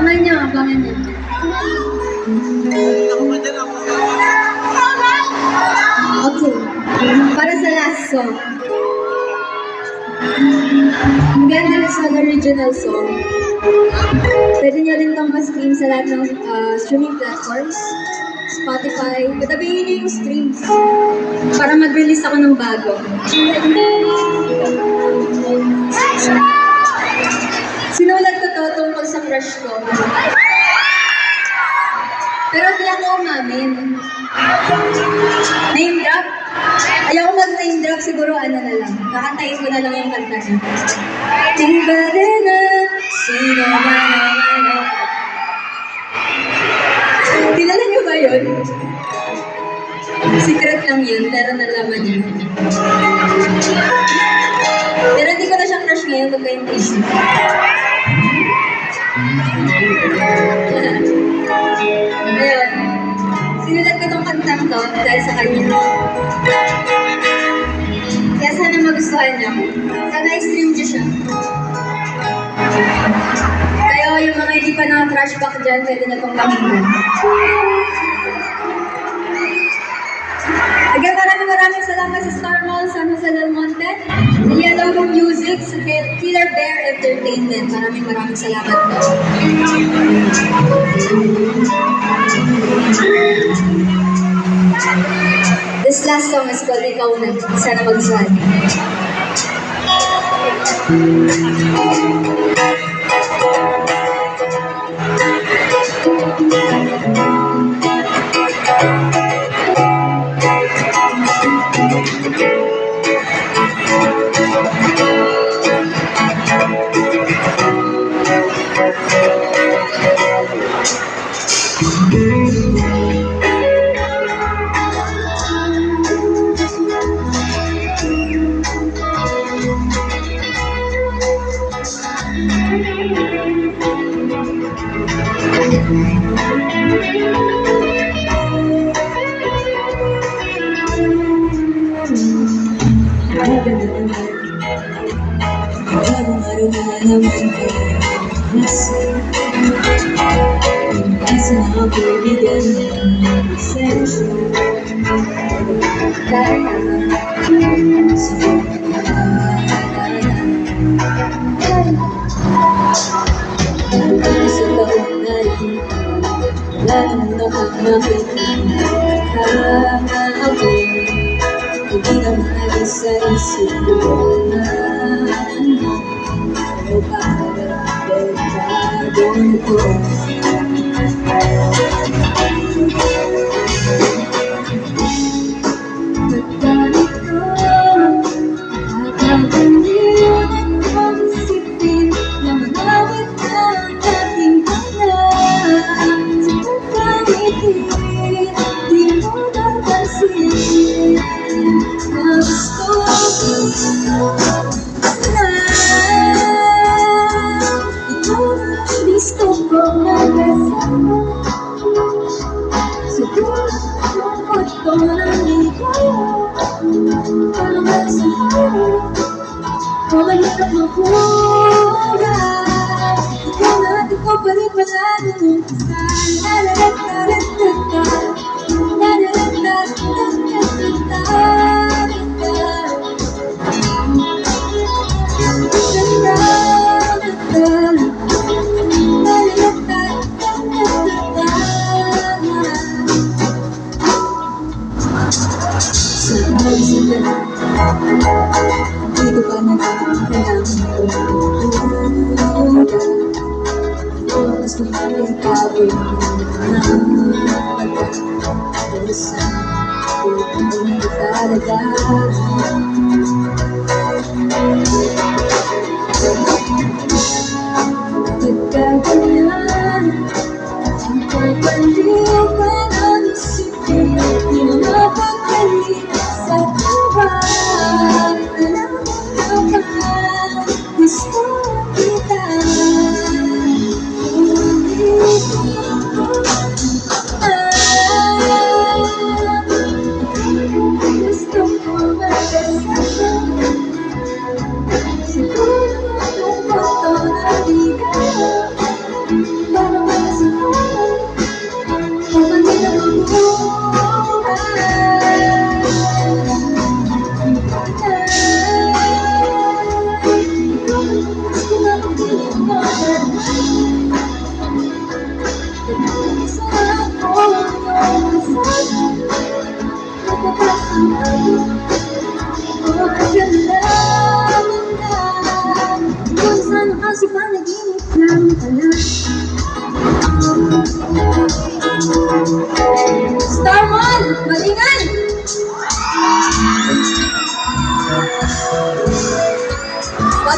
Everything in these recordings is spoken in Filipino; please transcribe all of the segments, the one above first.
Abangan niyo. Okay. Para sa last song. Again, this is an original song. Pwede niyo rin itong ma-stream sa lahat ng streaming platforms. Spotify. Patabihin niyo yung streams. Para mag-release ako ng bago. Sinulat ko to tungkol sa crush ko. Pero di ako umamin. Name drop? Ayaw ko mag-name drop, siguro ano na lang. Kakantayin ko na lang yung kanta niya. Tiba rin na, sino man. Kilala niyo ba yun? Secret lang yun, pero nalaman niyo. Pero hindi ko na siya crush ngayon, huwag kayong isip. Ayun. Sinulat ko tong kantang to dahil sa kanya. Kaya sana magustuhan niyo. Sana i-stream niyo siya. Kaya yung mga hindi pa naka-crush back dyan, pwede na pong pakinggan. Again, maraming salamat sa Star Mall, San Jose del Monte, sa Yellow Room Music, sa Killer Bear Entertainment. Maraming salamat po. This last song is called Ikaw Na. Sana mag-swan. Bagong araw na naman kayo Kasi na ako bigyan ng lisensya Dahil sa sa taon na rin wala nang nakakakita ako hindi na maalis sa isip ko na ano ba gagawin ko Pagkalit ko nakakalimutan kong isipin na manawit ang ating hanap sa pagkangiti di mo napansin na gusto ko na ikaw ang gusto ko magkasama sa lungkot ko ng ikaw para sa harap pumalik at mabuhay ikaw na at ikaw pa rin palagi mong kasal Dito pa nagkakalang Oras na rin kawin ng pagkakalusan Kung talaga Nagkaganyan Ang pagpaliw ka ng isipin Di mo mapagpalit sa buwan Alam mo naman Gusto kita Gusto ko magkasama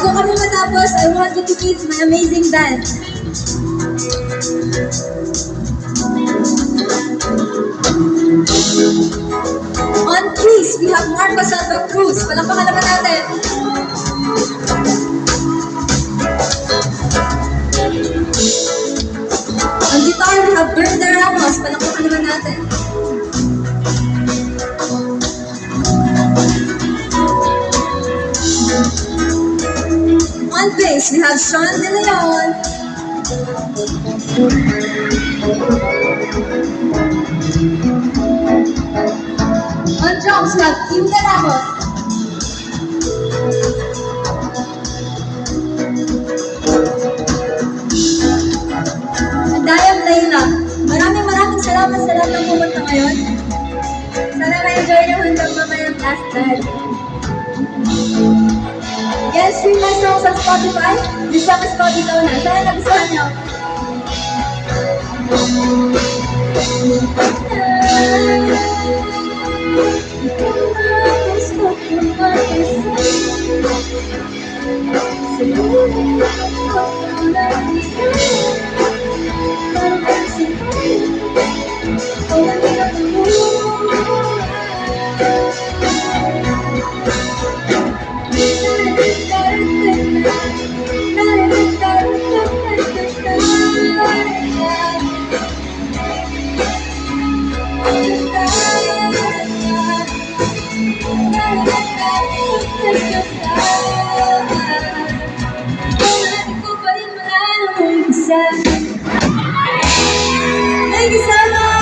Bago kami matapos, I want you to meet my amazing band. On keys, we have Marco Santa Cruz. Palakpakan naman natin. On guitar, we have Brenda Ramos. Palakpakan naman natin. On bass, we have Sean De Leon. On drums, we have Kim De Ramos. And I am Layla. Maraming salamat sa lahat ng pumunta ngayon. Sana ma-enjoy nyo hanggang mamayang last night. Yes, stream my songs on Spotify. This song is called Ikaw Na. Sana nagustuhan nyo. Thank you so much!